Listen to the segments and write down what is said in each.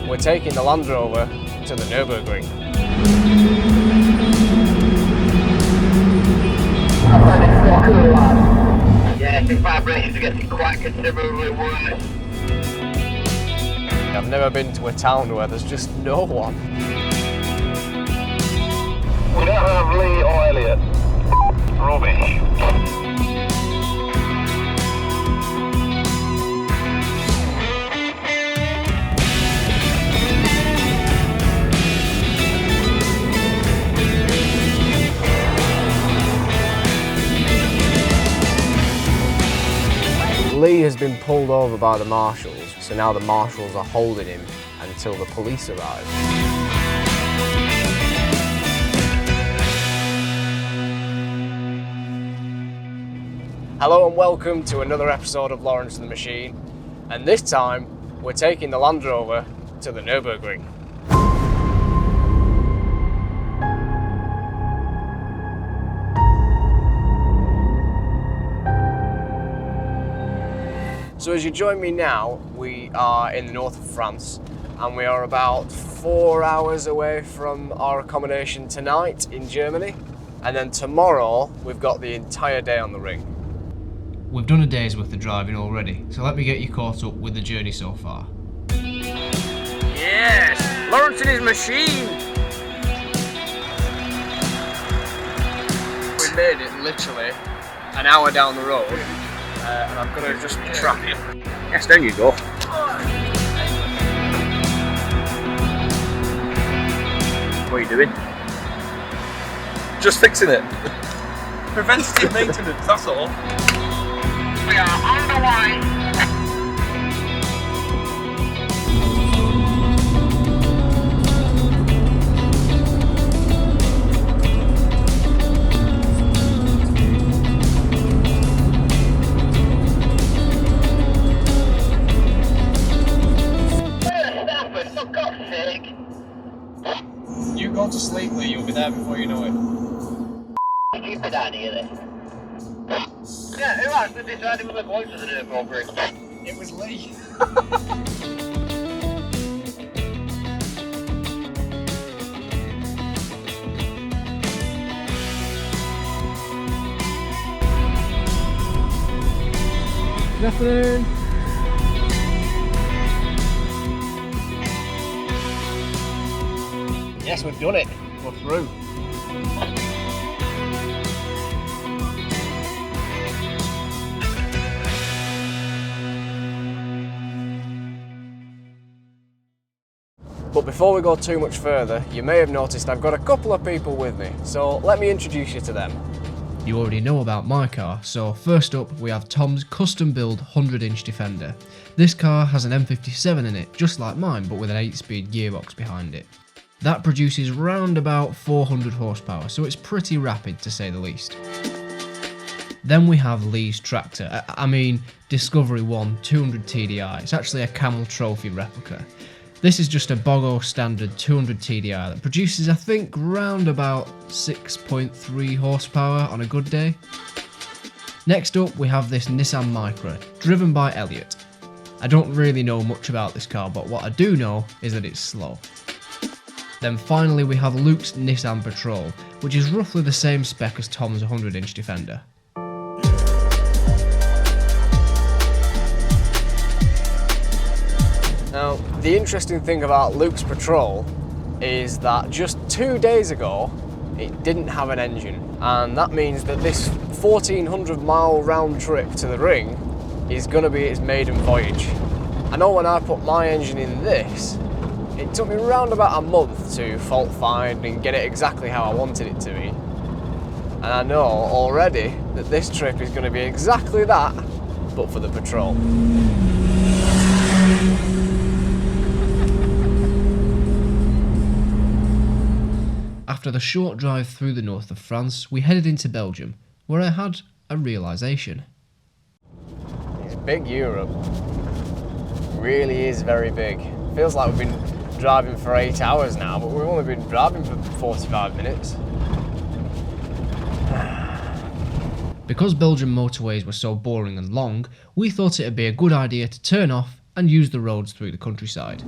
we're taking the Land Rover to the Nurburgring. Yeah, I think vibrations are getting quite considerably worse. I've never been to a town where there's just no one. We don't have Lee or Elliot. Rubbish. Lee has been pulled over by the marshals, so now the marshals are holding him until the police arrive. Hello and welcome to another episode of Laurence and the Machine, and this time we're taking the Land Rover to the Nurburgring. So as you join me now, we are in the north of France and we are about 4 hours away from our accommodation tonight in Germany, and then tomorrow we've got the entire day on the ring. We've done a day's worth of driving already, so let me get you caught up with the journey so far. Yes! Laurence and his machine! We made it literally an hour down the road. And I'm going to just trap him. Yes, there you go. What are you doing? Just fixing it. Preventative maintenance, that's all. We are on the way. You go to sleep, Lee, you'll be there before you know it. Stupid idea, this. Yeah, who actually decided we were going to the Nurburgring? It was Lee. Good afternoon. Yes, we've done it. We're through. But before we go too much further, you may have noticed I've got a couple of people with me, so let me introduce you to them. You already know about my car, so first up we have Tom's custom-built 100-inch Defender. This car has an M57 in it, just like mine, but with an 8-speed gearbox behind it. That produces round about 400 horsepower, so it's pretty rapid to say the least. Then we have Lee's tractor, Discovery 1 200 TDI. It's actually a Camel Trophy replica. This is just a Bogo standard 200 TDI that produces, I think, round about 6.3 horsepower on a good day. Next up we have this Nissan Micra, driven by Elliot. I don't really know much about this car, but what I do know is that it's slow. Then finally we have Luke's Nissan Patrol, which is roughly the same spec as Tom's 100-inch Defender. Now, the interesting thing about Luke's Patrol is that just 2 days ago, it didn't have an engine. And that means that this 1,400 mile round trip to the ring is going to be its maiden voyage. I know when I put my engine in this, it took me around about a month to fault find and get it exactly how I wanted it to be. And I know already that this trip is going to be exactly that, but for the Patrol. After the short drive through the north of France, we headed into Belgium, where I had a realisation. It's big Europe. Really is very big. Feels like we've been driving for 8 hours now, but we've only been driving for 45 minutes. Because Belgian motorways were so boring and long, we thought it'd be a good idea to turn off and use the roads through the countryside.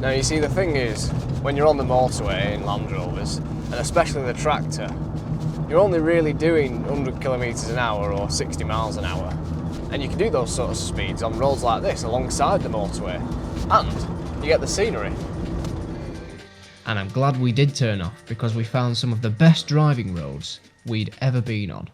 Now you see, the thing is, when you're on the motorway in Land Rovers, and especially the tractor, you're only really doing 100 kilometres an hour or 60 miles an hour. And you can do those sort of speeds on roads like this alongside the motorway. And you get the scenery. And I'm glad we did turn off, because we found some of the best driving roads we'd ever been on.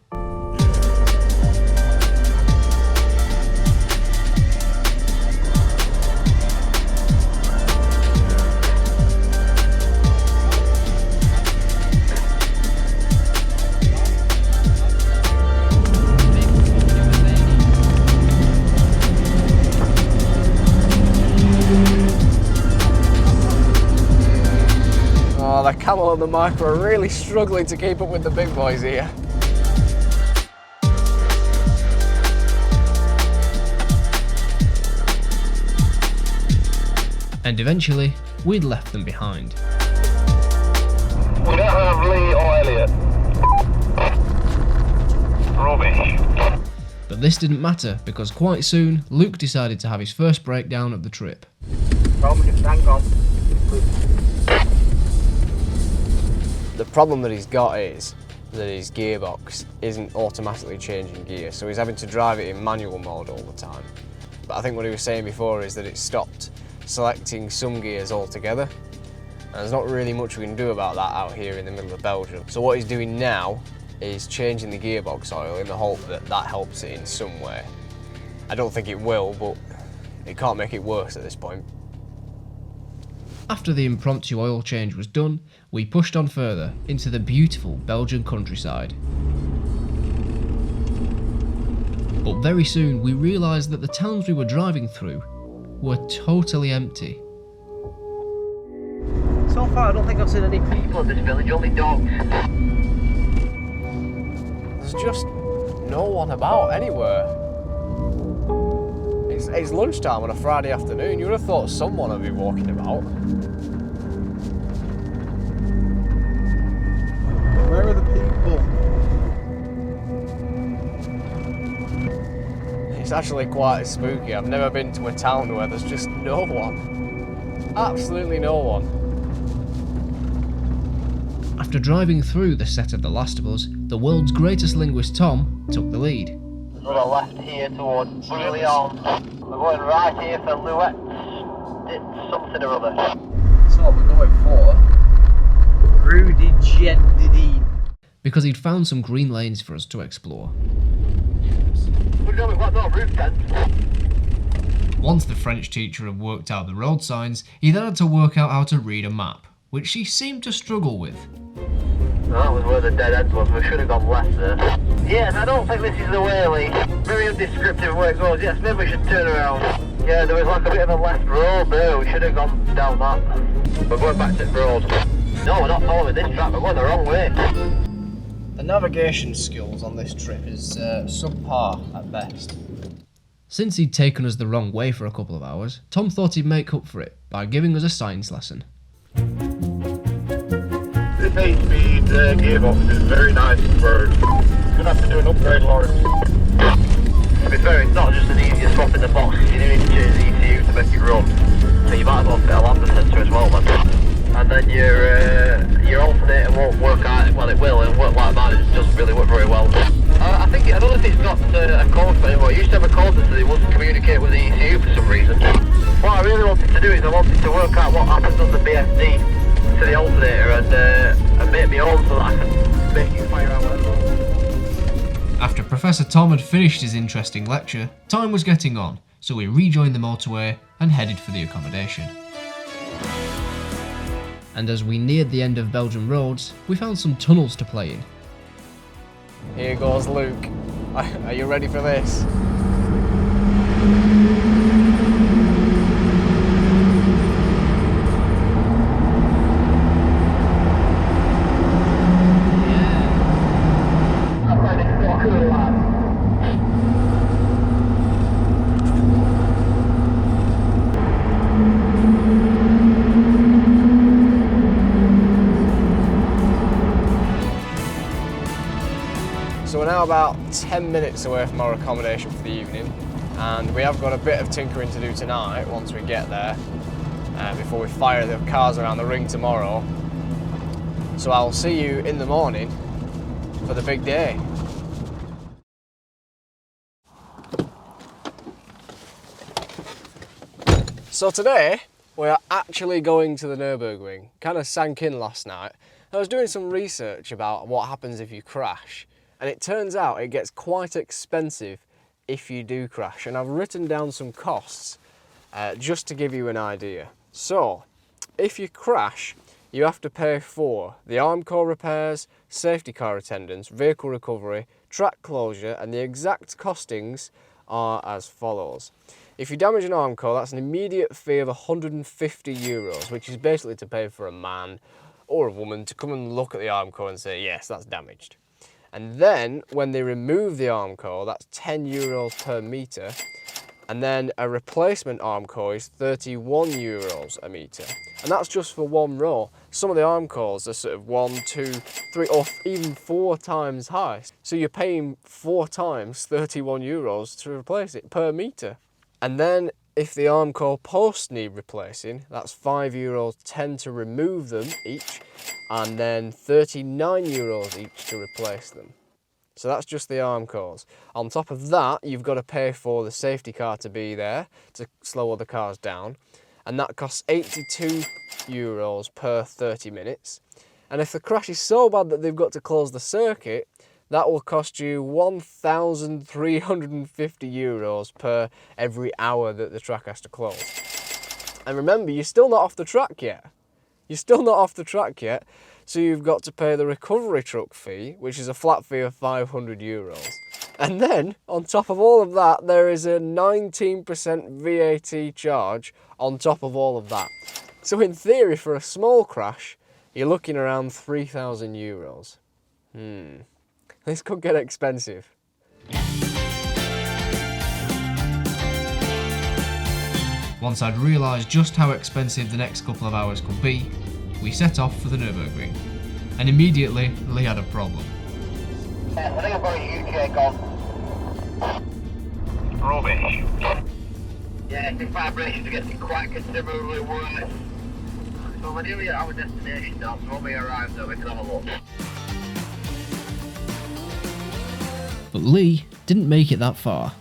The Camel and the Micro are really struggling to keep up with the big boys here. And eventually, we'd left them behind. We don't have Lee or Elliot. Rubbish. But this didn't matter, because quite soon, Luke decided to have his first breakdown of the trip. The problem that he's got is that his gearbox isn't automatically changing gear, so he's having to drive it in manual mode all the time. But I think what he was saying before is that it stopped selecting some gears altogether, and there's not really much we can do about that out here in the middle of Belgium. So what he's doing now is changing the gearbox oil in the hope that that helps it in some way. I don't think it will, but it can't make it worse at this point. After the impromptu oil change was done, we pushed on further into the beautiful Belgian countryside. But very soon we realised that the towns we were driving through were totally empty. So far, I don't think I've seen any people in this village, only dogs. There's just no one about anywhere. It's lunchtime on a Friday afternoon. You would have thought someone would be walking about. Where are the people? It's actually quite spooky. I've never been to a town where there's just no one. Absolutely no one. After driving through the set of The Last of Us, the world's greatest linguist Tom took the lead. We're going left here towards Brilliant. We're going right here for Louette. It's something or other. So we're going for Rudy Gendidine. Because he'd found some green lanes for us to explore. We've got no roof then. Once the French teacher had worked out the road signs, he then had to work out how to read a map, which she seemed to struggle with. That was where the dead end was. We should have gone left there. Yes, I don't think this is the way, Lee. Very undescriptive where it goes. Yes, maybe we should turn around. Yeah, there was like a bit of a left road there. We should have gone down that. We're going back to the road. No, we're not following this track. We're going the wrong way. The navigation skills on this trip is subpar at best. Since he'd taken us the wrong way for a couple of hours, Tom thought he'd make up for it by giving us a science lesson. This 8-speed gearbox is very nice for... You're going to have to do an upgrade, Laurence. To be fair, it's not just an easier swap in the box, you do need to change the ECU to make it run. So you might as well fit a lambda sensor as well then. And then your alternator won't work out, well it will, it'll work like mine, it doesn't really work very well. I don't know if it's got a code for it, but it used to have a code that said it wouldn't communicate with the ECU for some reason. What I really wanted to do is I wanted to work out what happens on the BSD to the alternator and make my own so that I can make it fire out whatever. After Professor Tom had finished his interesting lecture, time was getting on, so we rejoined the motorway and headed for the accommodation. And as we neared the end of Belgian roads, we found some tunnels to play in. Here goes Luke. Are you ready for this? So we're now about 10 minutes away from our accommodation for the evening, and we have got a bit of tinkering to do tonight once we get there. before we fire the cars around the ring tomorrow. So I'll see you in the morning for the big day. So today we are actually going to the Nurburgring. Kind of sank in last night. I was doing some research about what happens if you crash, and it turns out it gets quite expensive if you do crash, and I've written down some costs just to give you an idea. So if you crash, you have to pay for the arm core repairs, safety car attendance, vehicle recovery, track closure, and the exact costings are as follows. If you damage an arm core, that's an immediate fee of €150, which is basically to pay for a man or a woman to come and look at the arm core and say, yes, that's damaged. And then when they remove the arm core, that's €10 per metre. And then a replacement arm core is €31 a metre. And that's just for one row. Some of the arm cores are sort of 1, 2, 3, or even 4 times high. So you're paying 4 times €31 to replace it per metre. And then if the arm core posts need replacing, that's €5.10 to remove them each, and then €39 each to replace them. So that's just the arm cores. On top of that, you've got to pay for the safety car to be there to slow other cars down, and that costs €82 per 30 minutes. And if the crash is so bad that they've got to close the circuit, that will cost you €1,350 per every hour that the track has to close. And remember, you're still not off the track yet. So you've got to pay the recovery truck fee, which is a flat fee of €500. And then, on top of all of that, there is a 19% VAT charge on top of all of that. So in theory, for a small crash, you're looking around €3,000. This could get expensive. Once I'd realised just how expensive the next couple of hours could be, we set off for the Nurburgring. And immediately, Lee had a problem. I think I've got a UK on. Rubbish. Yeah, the vibrations are getting quite considerably worse. So we're nearly at our destination now, so when we arrive there we can have a look. But Lee didn't make it that far.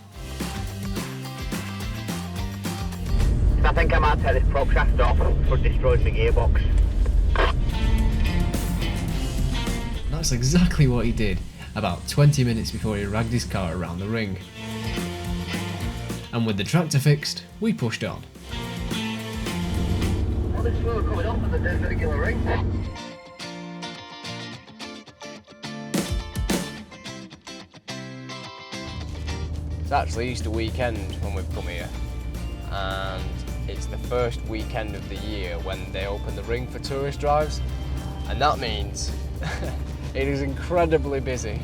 I think I might take this prop shaft off for destroying the gearbox. That's exactly what he did about 20 minutes before he ragged his car around the ring. And with the tractor fixed, we pushed on. Well, this wheel coming off at the regular ring. It's actually Easter weekend when we've come here, and it's the first weekend of the year when they open the ring for tourist drives, and that means it is incredibly busy.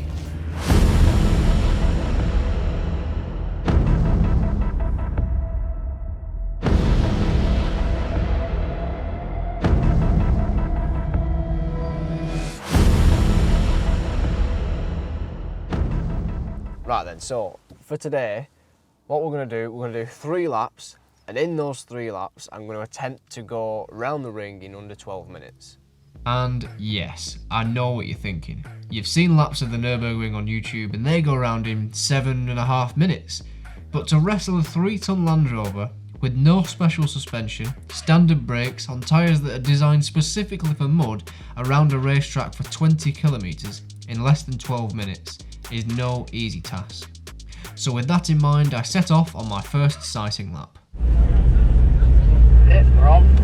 Right then, so for today, what we're going to do, we're going to do 3 laps, and in those 3 laps, I'm going to attempt to go round the ring in under 12 minutes. And yes, I know what you're thinking. You've seen laps of the Nurburgring on YouTube and they go around in 7.5 minutes. But to wrestle a 3-ton Land Rover with no special suspension, standard brakes on tyres that are designed specifically for mud around a racetrack for 20 kilometres in less than 12 minutes is no easy task. So with that in mind, I set off on my first sighting lap. Yes, we're on.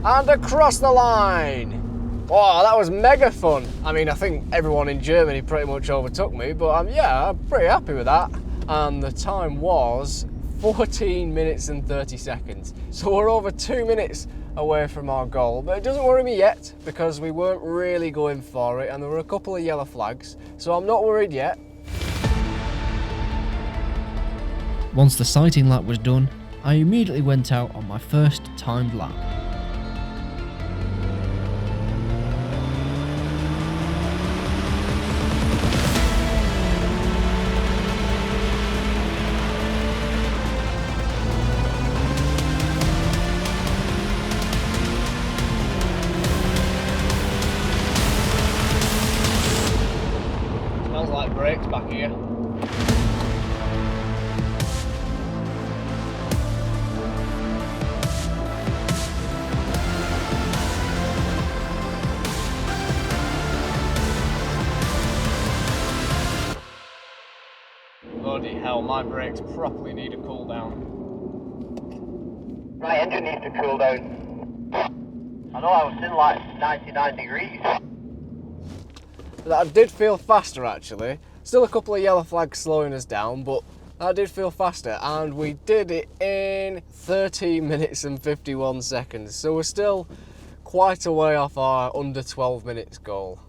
And across the line! Wow, that was mega fun. I mean, I think everyone in Germany pretty much overtook me, but yeah, I'm pretty happy with that. And the time was 14 minutes and 30 seconds. So we're over 2 minutes away from our goal, but it doesn't worry me yet because we weren't really going for it and there were a couple of yellow flags, so I'm not worried yet. Once the sighting lap was done, I immediately went out on my first timed lap. Smells like brakes back here. Bloody hell, my brakes properly need a cool down. My engine needs to cool down. I know I was in like 99 degrees. That did feel faster actually. Still a couple of yellow flags slowing us down, but that did feel faster and we did it in 13 minutes and 51 seconds. So we're still quite a way off our under 12 minutes goal.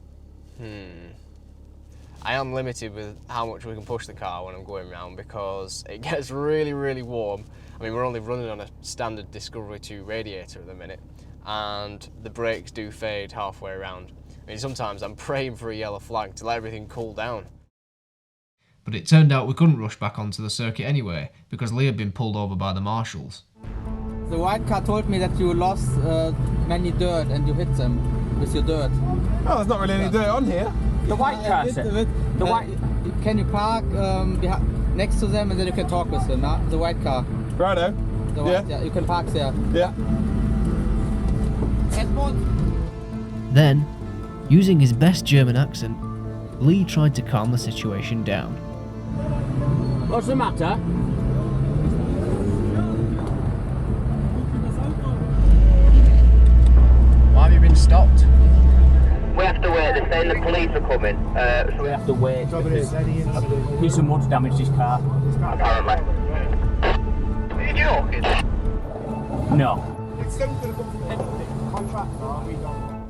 I am limited with how much we can push the car when I'm going round because it gets really, really warm. I mean, we're only running on a standard Discovery 2 radiator at the minute and the brakes do fade halfway around. I mean, sometimes I'm praying for a yellow flag to let everything cool down. But it turned out we couldn't rush back onto the circuit anyway because Lee had been pulled over by the marshals. The white car told me that you lost many dirt and you hit them with your dirt. Oh, there's not really any dirt on here. The white car said. The white. Can you park next to them and then you can talk with them? Huh? The white car. Righto. The white, yeah. You can park there. Yeah. Then, using his best German accent, Lee tried to calm the situation down. What's the matter? Why have you been stopped? We have to wait, they're saying the police are coming. So We have to wait because he's much damaged his car. apparently. Are you joking? No.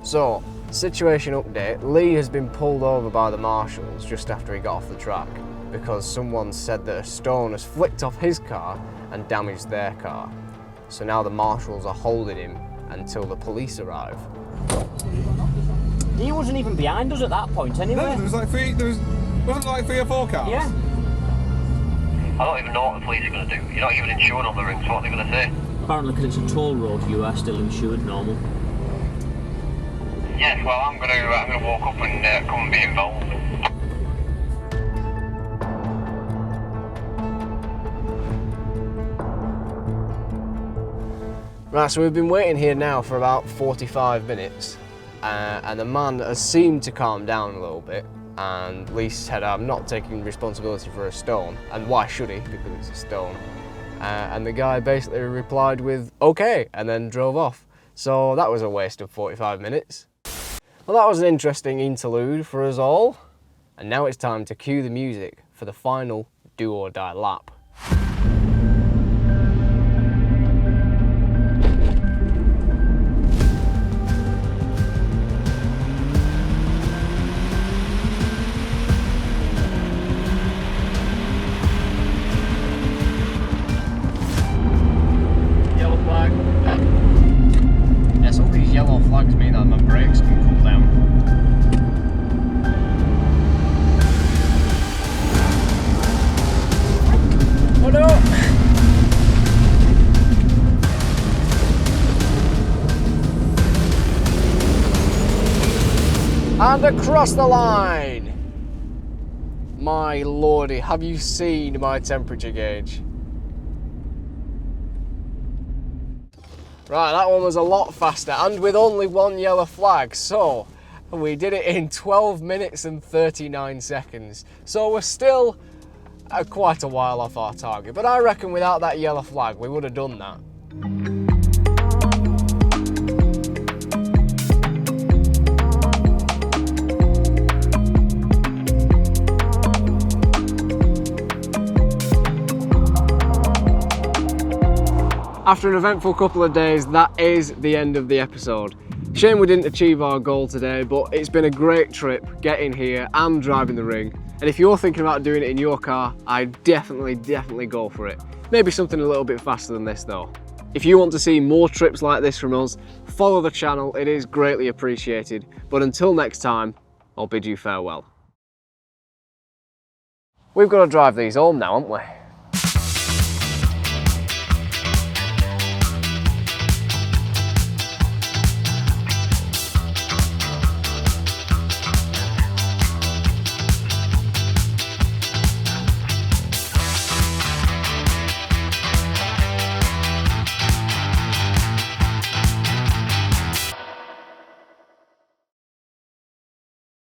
So, situation update. Lee has been pulled over by the marshals just after he got off the track because someone said that a stone has flicked off his car and damaged their car. So now the marshals are holding him until the police arrive. He wasn't even behind us at that point anyway. No, wasn't like 3 or 4 cars? Yeah. I don't even know what the police are going to do. You're not even insured on the rings, what are they going to say? Apparently because it's a toll road you are still insured normal. Yes, well I'm going to walk up and come and be involved. Right, so we've been waiting here now for about 45 minutes and the man has seemed to calm down a little bit and Lee said, I'm not taking responsibility for a stone, and why should he, because it's a stone. And the guy basically replied with, okay, and then drove off. So that was a waste of 45 minutes. Well, that was an interesting interlude for us all. And now it's time to cue the music for the final do or die lap. Yellow flag. Yeah, so these yellow flags mean that my brakes can cool down. Oh no! And across the line! My lordy, have you seen my temperature gauge? Right, that one was a lot faster and with only one yellow flag, so we did it in 12 minutes and 39 seconds. So we're still quite a while off our target, but I reckon without that yellow flag we would have done that. After an eventful couple of days, that is the end of the episode. Shame we didn't achieve our goal today, but it's been a great trip getting here and driving the ring. And if you're thinking about doing it in your car, I'd definitely go for it. Maybe something a little bit faster than this though. If you want to see more trips like this from us, follow the channel, it is greatly appreciated. But until next time, I'll bid you farewell. We've got to drive these home now, haven't we?